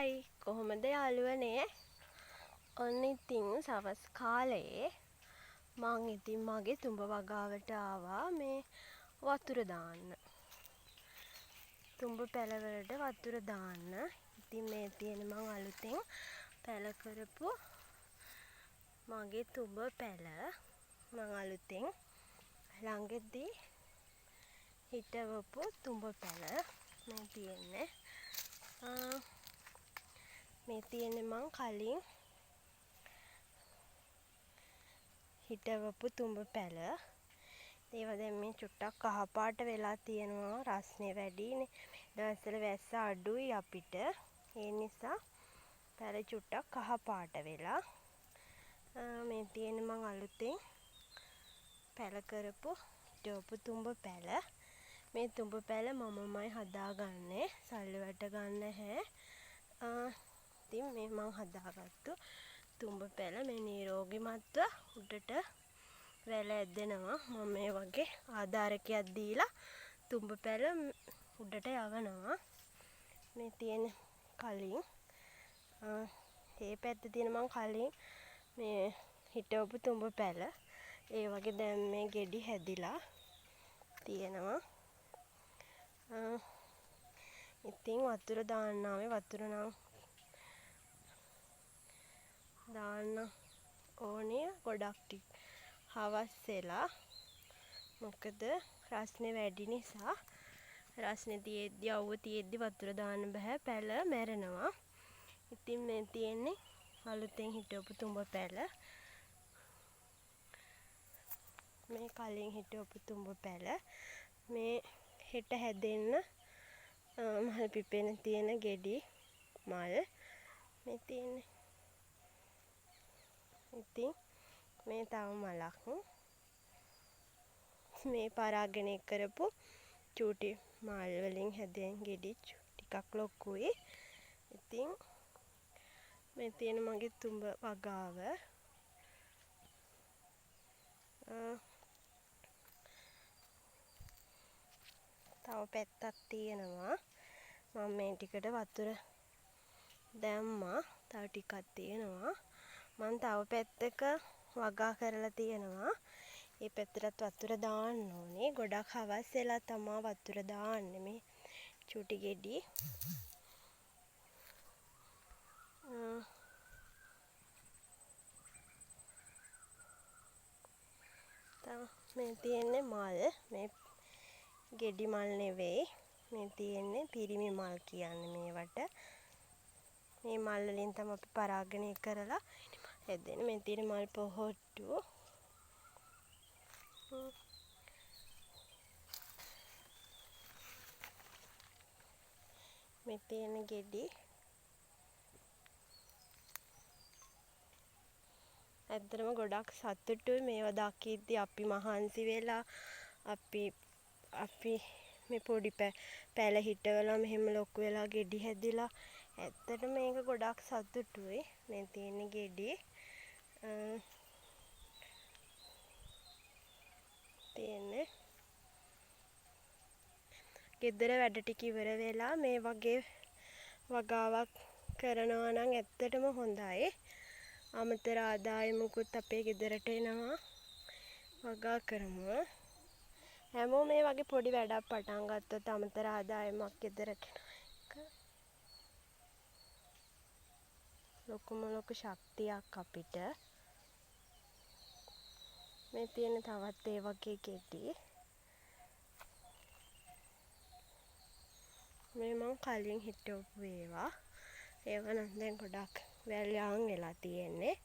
හයි කොහොමද යාළුවනේ? ඔන්න ඉතින් සවස් කාලේ මං ඉතින් මගේ තුඹ වගාවට ආවා මේ වතුර දාන්න. තුඹ පැලවලට වතුර දාන්න. ඉතින් මේ තියෙන මං අලුතෙන් පැල කරපු මගේ තුඹ පැල මං අලුතෙන් ළඟදී හිටවපු තුඹ පැල මේ තියෙන්නේ. මේ තියෙන්නේ මං කලින් හිටවපු තුඹ පැල. ඒවා දැන් මේ චුට්ටක් කහපාට වෙලා තියෙනවා. රස්නේ වැඩිනේ. දවස්වල වැස්ස අඩුයි අපිට. ඒ නිසා පැල චුට්ටක් කහපාට වෙලා. මේ තියෙන්නේ මං අලුතෙන් පැල කරපු හිටවපු තුඹ පැල. මේ තුඹ පැල මමමයි හදාගන්නේ. සල්ලි වැට ගන්න නැහැ. ඉතින් මේ මං හදාගත්තු තුඹ පැල මේ නිරෝගිමත්ව උඩට වැල ඇදෙනවා. මම මේ වගේ ආධාරකයක් දීලා තුඹ පැල උඩට යවනවා. මේ තියෙන කලින් ඒ පැත්තේ තියෙන මං කලින් මේ හිටවපු තුඹ පැල. ඒ වගේ දැන් මේ ගෙඩි හැදිලා තියෙනවා. ඉතින් වතුර දාන්න ආවේ. වතුර නම් දාන්න ඕනේ ගොඩක් ටික හවස් වෙලා. මොකද රස්නේ වැඩි නිසා රස්නේ තියෙද්දි අවුව තියෙද්දි වතුර දාන්න බෑ. පැල මැරෙනවා. ඉතින් මේ තියෙන්නේ අලුතෙන් හිටවපු තුඹ පැල. මේ කලින් හිටවපු තුඹ පැල. මේ හෙට හැදෙන්න මල් පිපෙන තියෙන ගෙඩි මල් මේ තියෙන්නේ. ඉතින් මේ තව මලක්. මේ පරාගණය කරපු චූටි මල් වලින් හැදෙන ගෙඩි ටිකක් ලොකුයි. ඉතින් මේ තියෙන මගේ තුඹ වගාව. තව පැත්තක් තියෙනවා. මම මේ ටිකට වතුර දැම්මා. තව ටිකක් තියෙනවා. මම තව පැත්තක වගා කරලා තියෙනවා. ඒ පැත්තටත් වතුර දාන්න ඕනේ. ගොඩක් හවස් වෙලා තමා වතුර දාන්නේ මේ චූටි ගෙඩි. මේ තියෙන්නේ මල්. මේ ගෙඩි මල් නෙවෙයි. මේ තියෙන්නේ පිරිමි මල් කියන්නේ මේවට. මේ මල් වලින් තමයි අපි පරාගණය කරලා හැදෙන්නේ. මේ තියෙන මල් පොහොට්ටු. මේ තියෙන ගෙඩි. ඇත්තටම ගොඩක් සතුටුයි මේවා දකිද්දි. අපි මහන්සි වෙලා අපි මේ පොඩි පැල හිටවලා මෙහෙම ලොකු වෙලා ගෙඩි හැදිලා. ඇත්තටම මේක ගොඩක් සතුටුයි. මේ තියෙන ගෙඩි තියෙන්නේ. ගෙදර වැඩ ටික ඉවර වෙලා මේ වගේ වගාවක් කරනවා නම් ඇත්තටම හොඳයි. අමතර ආදායමකුත් අපේ ගෙදරට එනවා. වගා කරමු. හැමෝම මේ වගේ පොඩි වැඩක් පටන් ගත්තොත් අමතර ආදායමක් ගෙදරට ලොකුම ලොකු ශක්තියක් අපිට. මේ තියෙන තවත් ඒ වගේ ගෙඩි. මේ මං කලින් හිටවපු ඒවා. ඒවා නම් දැන් ගොඩක් වැල් යාන් වෙලා තියෙන්නේ.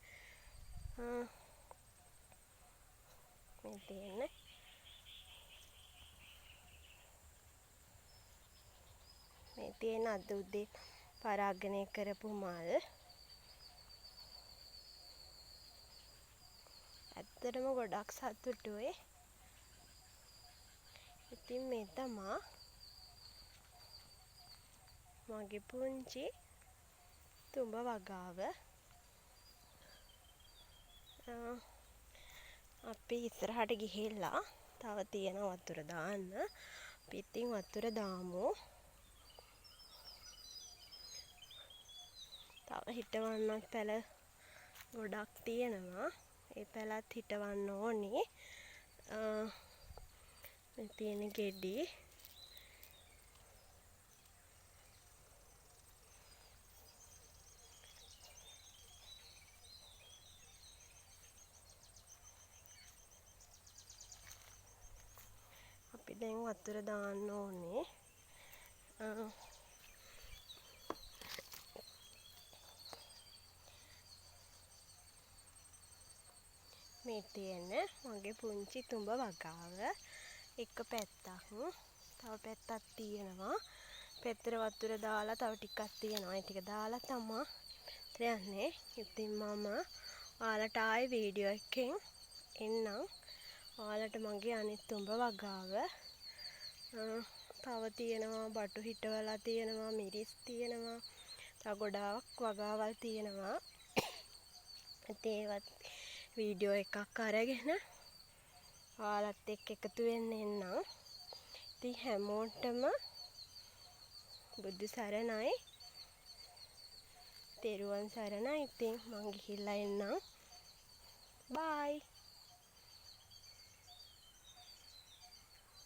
මේ තියෙන්නේ. මේ තියෙන අද උදේ පරාගණය කරපු මල්. ඇත්තටම ගොඩක් සතුටුයි. ඉතින් මේ තමා මගේ පුංචි තුඹ වගාව. අපි ඉස්සරහට ගිහිල්ලා තව තියෙන වතුර දාන්න. අපි ඉතින් වතුර දාමු. තව හිටවන්නත් පැල ගොඩක් තියෙනවා. ඒ පැලත් හිටවන්න ඕනේ. මේ තියෙන ගෙඩි අපි දැන් වතුර දාන්න ඕනේ. මේ තියෙන මගේ පුංචි තුඹ වගාව එක පැත්තක්. තව පැත්තක් තියෙනවා. පැත්තට වතුර දාලා තව ටිකක් තියෙනවා. ඒ ටික දාලා තමයි යන්නේ. ඉතින් මම ඔයාලට ආයේ වීඩියෝ එකකින් එන්නම්. ඔයාලට මගේ අනිත් තුඹ වගාව තව තියෙනවා, බටු හිටවලා තියෙනවා, මිරිස් තියෙනවා. තව ගොඩාක් වගාවල් තියෙනවා. ඉතින් ඒවත් වීඩියෝ එකක් අරගෙන ඔයාලත් එක්ක එකතු වෙන්න එන්නම්. ඉතින් හැමෝටම බුදු සරණයි. තෙරුවන් සරණයි. ඉතින් මං ගිහිල්ලා එන්නම්. බයි.